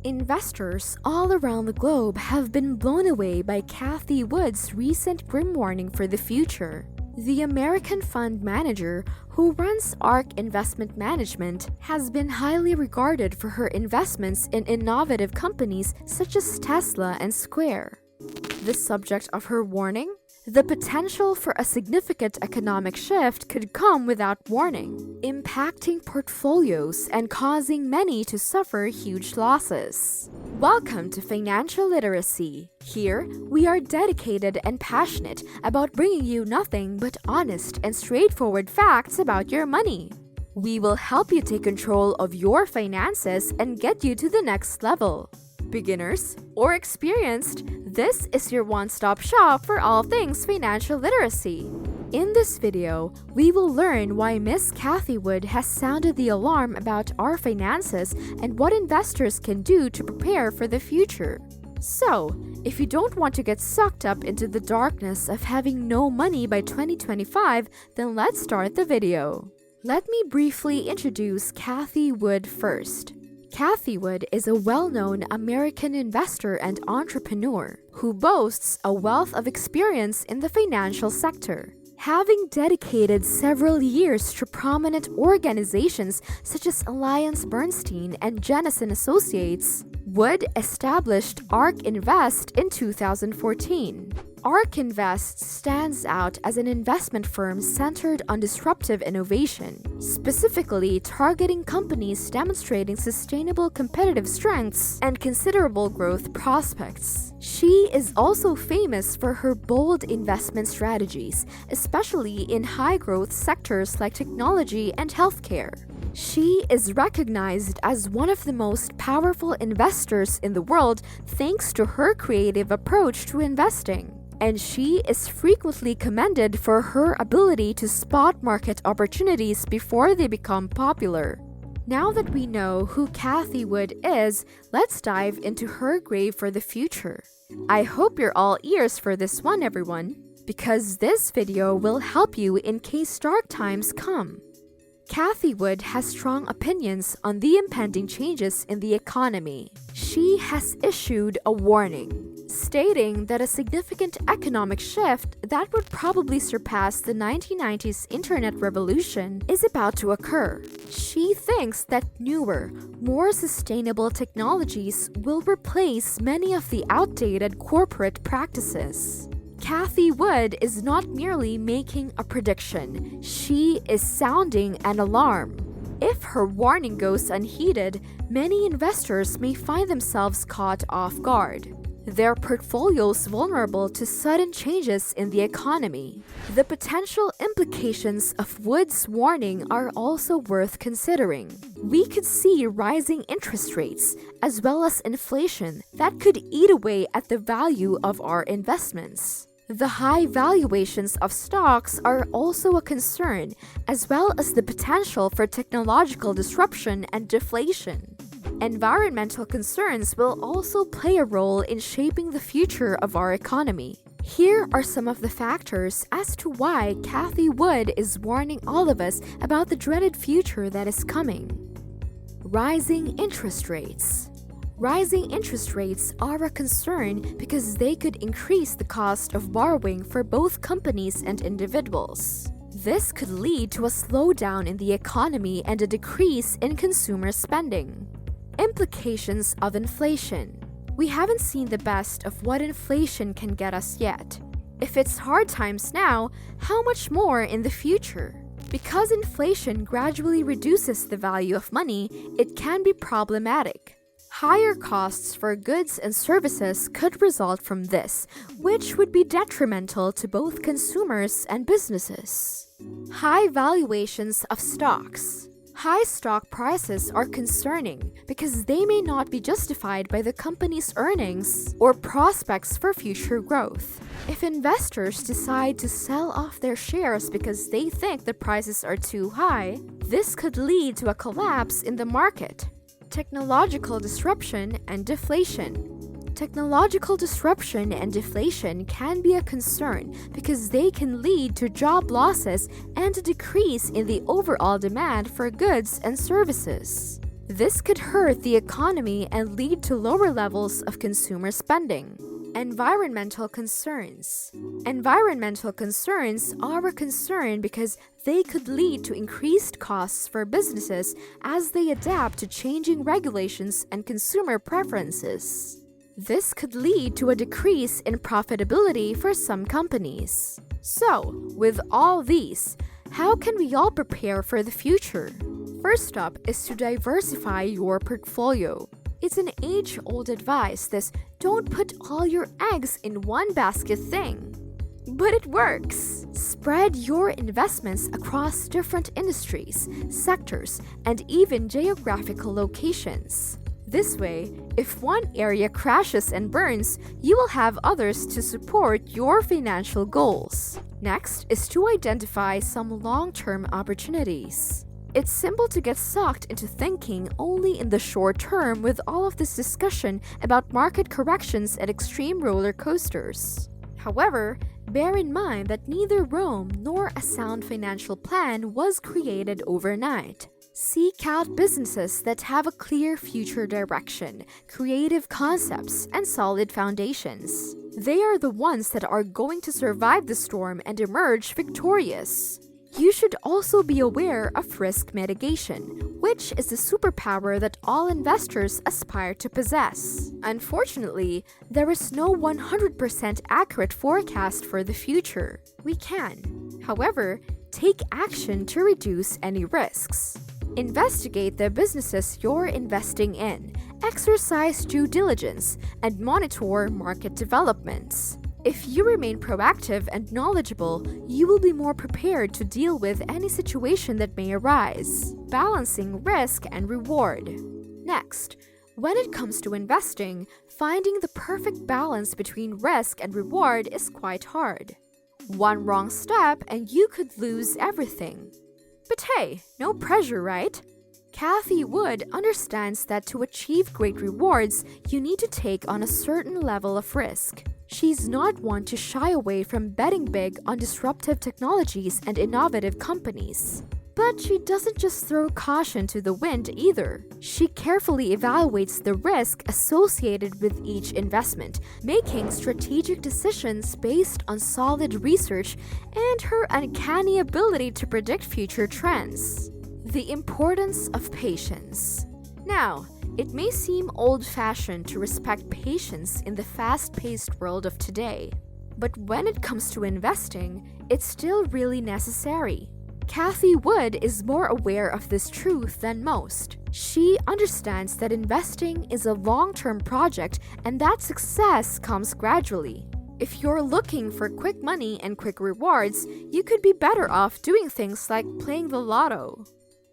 Investors all around the globe have been blown away by Cathie Wood's recent grim warning for the future. The American fund manager, who runs ARK Investment Management, has been highly regarded for her investments in innovative companies such as Tesla and Square. The subject of her warning? The potential for a significant economic shift could come without warning, impacting portfolios and causing many to suffer huge losses. Welcome to Financial Literacy. Here, we are dedicated and passionate about bringing you nothing but honest and straightforward facts about your money. We will help you take control of your finances and get you to the next level. Beginners or experienced, this is your one-stop shop for all things financial literacy. In this video, we will learn why Miss Cathie Wood has sounded the alarm about our finances and what investors can do to prepare for the future. So, if you don't want to get sucked up into the darkness of having no money by 2025, then let's start the video. Let me briefly introduce Cathie Wood first. Cathie Wood is a well-known American investor and entrepreneur who boasts a wealth of experience in the financial sector. Having dedicated several years to prominent organizations such as AllianceBernstein and Jennison Associates, Wood established ARK Invest in 2014. ARK Invest stands out as an investment firm centered on disruptive innovation, specifically targeting companies demonstrating sustainable competitive strengths and considerable growth prospects. She is also famous for her bold investment strategies, especially in high-growth sectors like technology and healthcare. She is recognized as one of the most powerful investors in the world thanks to her creative approach to investing. And she is frequently commended for her ability to spot market opportunities before they become popular. Now that we know who Cathie Wood is, let's dive into her grave for the future. I hope you're all ears for this one, everyone, because this video will help you in case dark times come. Cathie Wood has strong opinions on the impending changes in the economy. She has issued a warning, stating that a significant economic shift that would probably surpass the 1990s internet revolution is about to occur. She thinks that newer, more sustainable technologies will replace many of the outdated corporate practices. Cathie Wood is not merely making a prediction, she is sounding an alarm. If her warning goes unheeded, many investors may find themselves caught off guard, their portfolios vulnerable to sudden changes in the economy. The potential implications of Wood's warning are also worth considering. We could see rising interest rates, as well as inflation, that could eat away at the value of our investments. The high valuations of stocks are also a concern, as well as the potential for technological disruption and deflation. Environmental concerns will also play a role in shaping the future of our economy. Here are some of the factors as to why Cathie Wood is warning all of us about the dreaded future that is coming. Rising interest rates. Rising interest rates are a concern because they could increase the cost of borrowing for both companies and individuals. This could lead to a slowdown in the economy and a decrease in consumer spending. Implications of inflation. We haven't seen the best of what inflation can get us yet. If it's hard times now, how much more in the future? Because inflation gradually reduces the value of money, it can be problematic. Higher costs for goods and services could result from this, which would be detrimental to both consumers and businesses. High valuations of stocks. High stock prices are concerning because they may not be justified by the company's earnings or prospects for future growth. If investors decide to sell off their shares because they think the prices are too high, this could lead to a collapse in the market. Technological disruption and deflation. Technological disruption and deflation can be a concern because they can lead to job losses and a decrease in the overall demand for goods and services. This could hurt the economy and lead to lower levels of consumer spending. Environmental concerns. Environmental concerns are a concern because they could lead to increased costs for businesses as they adapt to changing regulations and consumer preferences. This could lead to a decrease in profitability for some companies. So, with all these, how can we all prepare for the future? First up is to diversify your portfolio. It's an age-old advice, this "don't put all your eggs in one basket" thing. But it works! Spread your investments across different industries, sectors, and even geographical locations. This way, if one area crashes and burns, you will have others to support your financial goals. Next is to identify some long-term opportunities. It's simple to get sucked into thinking only in the short term with all of this discussion about market corrections and extreme roller coasters. However, bear in mind that neither Rome nor a sound financial plan was created overnight. Seek out businesses that have a clear future direction, creative concepts, and solid foundations. They are the ones that are going to survive the storm and emerge victorious. You should also be aware of risk mitigation, which is the superpower that all investors aspire to possess. Unfortunately, there is no 100% accurate forecast for the future. We can, however, take action to reduce any risks. Investigate the businesses you're investing in, exercise due diligence, and monitor market developments. If you remain proactive and knowledgeable, you will be more prepared to deal with any situation that may arise, balancing risk and reward. Next, when it comes to investing, finding the perfect balance between risk and reward is quite hard. One wrong step and you could lose everything. But hey, no pressure, right? Cathie Wood understands that to achieve great rewards, you need to take on a certain level of risk. She's not one to shy away from betting big on disruptive technologies and innovative companies. But she doesn't just throw caution to the wind either. She carefully evaluates the risk associated with each investment, making strategic decisions based on solid research and her uncanny ability to predict future trends. The importance of patience. Now, it may seem old-fashioned to respect patience in the fast-paced world of today, but when it comes to investing, it's still really necessary. Cathie Wood is more aware of this truth than most. She understands that investing is a long-term project and that success comes gradually. If you're looking for quick money and quick rewards, you could be better off doing things like playing the lotto.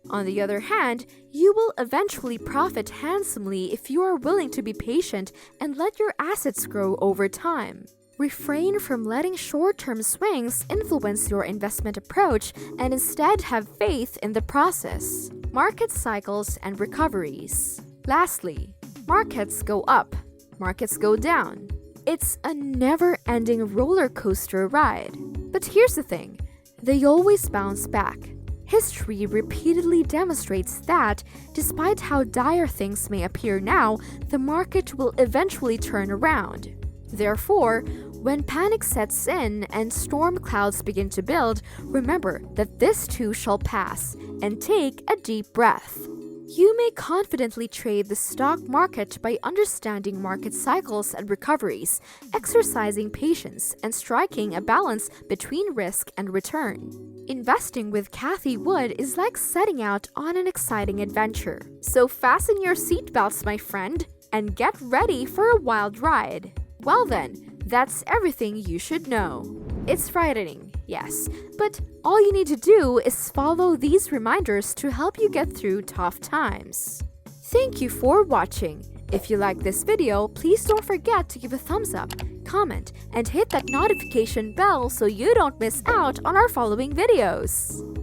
On the other hand, you will eventually profit handsomely if you are willing to be patient and let your assets grow over time. Refrain from letting short-term swings influence your investment approach and instead have faith in the process. Market cycles and recoveries. Lastly, markets go up, markets go down. It's a never-ending roller coaster ride. But here's the thing, they always bounce back. History repeatedly demonstrates that, despite how dire things may appear now, the market will eventually turn around. Therefore, when panic sets in and storm clouds begin to build, remember that this too shall pass, and take a deep breath. You may confidently trade the stock market by understanding market cycles and recoveries, exercising patience, and striking a balance between risk and return. Investing with Cathie Wood is like setting out on an exciting adventure. So fasten your seatbelts, my friend, and get ready for a wild ride. Well then, that's everything you should know. It's frightening, yes, but all you need to do is follow these reminders to help you get through tough times. Thank you for watching. If you like this video, please don't forget to give a thumbs up, comment, and hit that notification bell so you don't miss out on our following videos.